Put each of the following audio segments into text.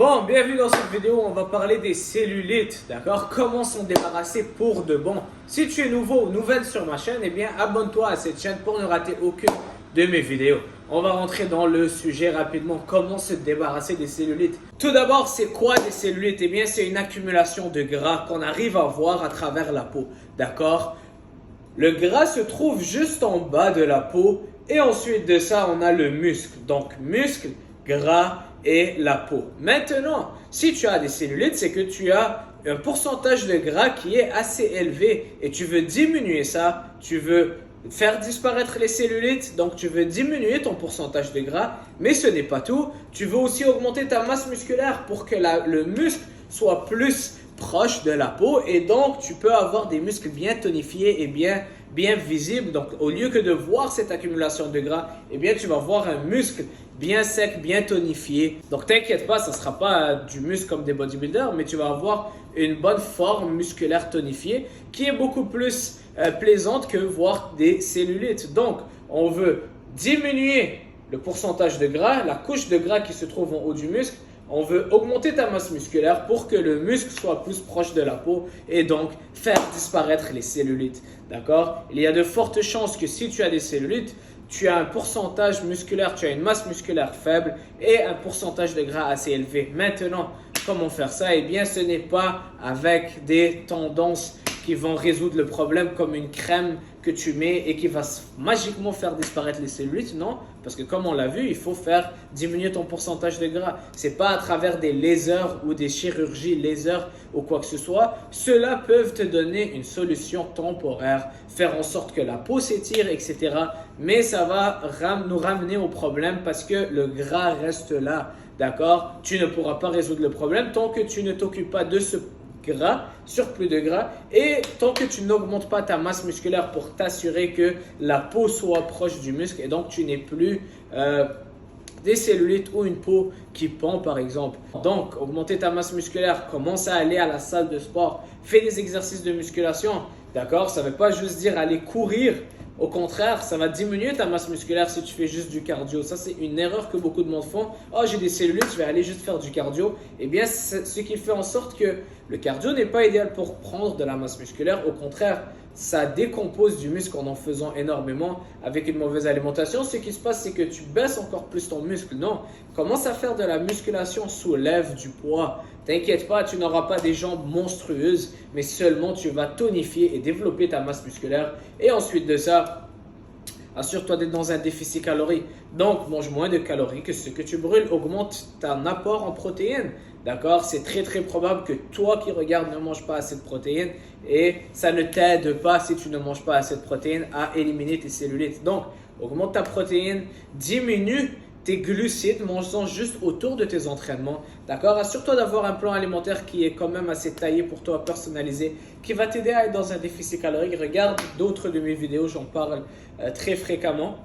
Bon, bienvenue dans cette vidéo, on va parler des cellulites, d'accord? Comment s'en débarrasser pour de bon. Si tu es nouveau ou nouvelle sur ma chaîne, eh bien abonne-toi à cette chaîne pour ne rater aucune de mes vidéos. On va rentrer dans le sujet rapidement, comment se débarrasser des cellulites. Tout d'abord, c'est quoi des cellulites? Eh bien, c'est une accumulation de gras qu'on arrive à voir à travers la peau, d'accord? Le gras se trouve juste en bas de la peau et ensuite de ça, on a le muscle. Donc, muscle, gras et la peau. Maintenant, si tu as des cellulites, c'est que tu as un pourcentage de gras qui est assez élevé et tu veux diminuer ça, tu veux faire disparaître les cellulites, donc tu veux diminuer ton pourcentage de gras, mais ce n'est pas tout. Tu veux aussi augmenter ta masse musculaire pour que le muscle soit plus proche de la peau et donc tu peux avoir des muscles bien tonifiés et bien visibles. Donc au lieu que de voir cette accumulation de gras, eh bien tu vas voir un muscle bien sec, bien tonifié. Donc t'inquiète pas, ça ne sera pas du muscle comme des bodybuilders, mais tu vas avoir une bonne forme musculaire tonifiée qui est beaucoup plus plaisante que voir des cellulites. Donc on veut diminuer le pourcentage de gras, la couche de gras qui se trouve en haut du muscle. On veut augmenter ta masse musculaire pour que le muscle soit plus proche de la peau et donc faire disparaître les cellulites. D'accord? Il y a de fortes chances que si tu as des cellulites, tu as un pourcentage musculaire, tu as une masse musculaire faible et un pourcentage de gras assez élevé. Maintenant, comment faire ça? Eh bien, ce n'est pas avec des tendances qui vont résoudre le problème comme une crème que tu mets et qui va magiquement faire disparaître les cellulites. Non, parce que comme on l'a vu, il faut faire diminuer ton pourcentage de gras. Ce n'est pas à travers des lasers ou des chirurgies laser ou quoi que ce soit. Ceux-là peuvent te donner une solution temporaire, faire en sorte que la peau s'étire, etc. Mais ça va nous ramener au problème parce que le gras reste là. D'accord? Tu ne pourras pas résoudre le problème tant que tu ne t'occupes pas de ce gras, surplus de gras, et tant que tu n'augmentes pas ta masse musculaire pour t'assurer que la peau soit proche du muscle et donc tu n'es plus des cellulites ou une peau qui pend par exemple. Donc, augmenter ta masse musculaire, commence à aller à la salle de sport, fais des exercices de musculation, d'accord? Ça ne veut pas juste dire aller courir. Au contraire, ça va diminuer ta masse musculaire si tu fais juste du cardio. Ça, c'est une erreur que beaucoup de monde font. Oh, j'ai des cellulites, je vais aller juste faire du cardio. Eh bien, c'est ce qui fait en sorte que le cardio n'est pas idéal pour prendre de la masse musculaire. Au contraire, ça décompose du muscle en faisant énormément avec une mauvaise alimentation. Ce qui se passe, c'est que tu baisses encore plus ton muscle. Non, commence à faire de la musculation, soulève du poids. T'inquiète pas, tu n'auras pas des jambes monstrueuses, mais seulement tu vas tonifier et développer ta masse musculaire. Et ensuite de ça, assure-toi d'être dans un déficit calorique. Donc, mange moins de calories que ce que tu brûles. Augmente ton apport en protéines. D'accord? C'est très probable que toi qui regardes ne manges pas assez de protéines et ça ne t'aide pas si tu ne manges pas assez de protéines à éliminer tes cellulites. Donc, augmente ta protéine, diminue tes glucides, mange-en juste autour de tes entraînements. D'accord? Assure-toi d'avoir un plan alimentaire qui est quand même assez taillé pour toi, personnalisé, qui va t'aider à être dans un déficit calorique. Regarde d'autres de mes vidéos, j'en parle très fréquemment.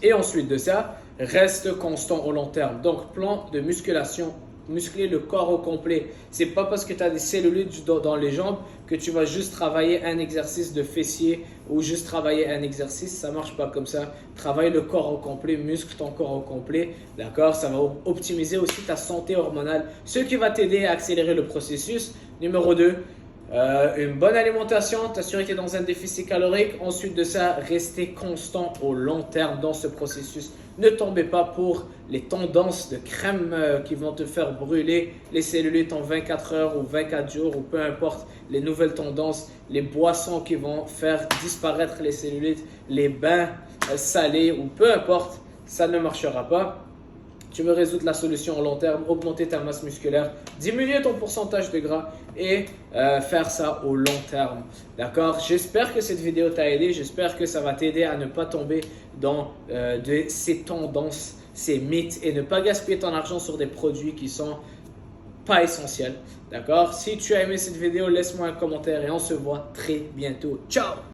Et ensuite de ça, reste constant au long terme. Donc, plan de musculation, muscler le corps au complet. C'est pas parce que tu as des cellulites dans les jambes que tu vas juste travailler un exercice de fessier ou juste travailler un exercice. Ça marche pas comme ça. Travaille le corps au complet, muscle ton corps au complet. D'accord? Ça va optimiser aussi ta santé hormonale, ce qui va t'aider à accélérer le processus. Numéro 2, une bonne alimentation, t'assurer que tu es dans un déficit calorique. Ensuite de ça, rester constant au long terme dans ce processus. Ne tombez pas pour les tendances de crème qui vont te faire brûler les cellulites en 24 heures ou 24 jours ou peu importe les nouvelles tendances, les boissons qui vont faire disparaître les cellulites, les bains salés ou peu importe, ça ne marchera pas. Tu veux résoudre la solution au long terme, augmenter ta masse musculaire, diminuer ton pourcentage de gras et faire ça au long terme. D'accord? J'espère que cette vidéo t'a aidé. J'espère que ça va t'aider à ne pas tomber dans ces tendances, ces mythes et ne pas gaspiller ton argent sur des produits qui sont pas essentiels. D'accord? Si tu as aimé cette vidéo, laisse-moi un commentaire et on se voit très bientôt. Ciao!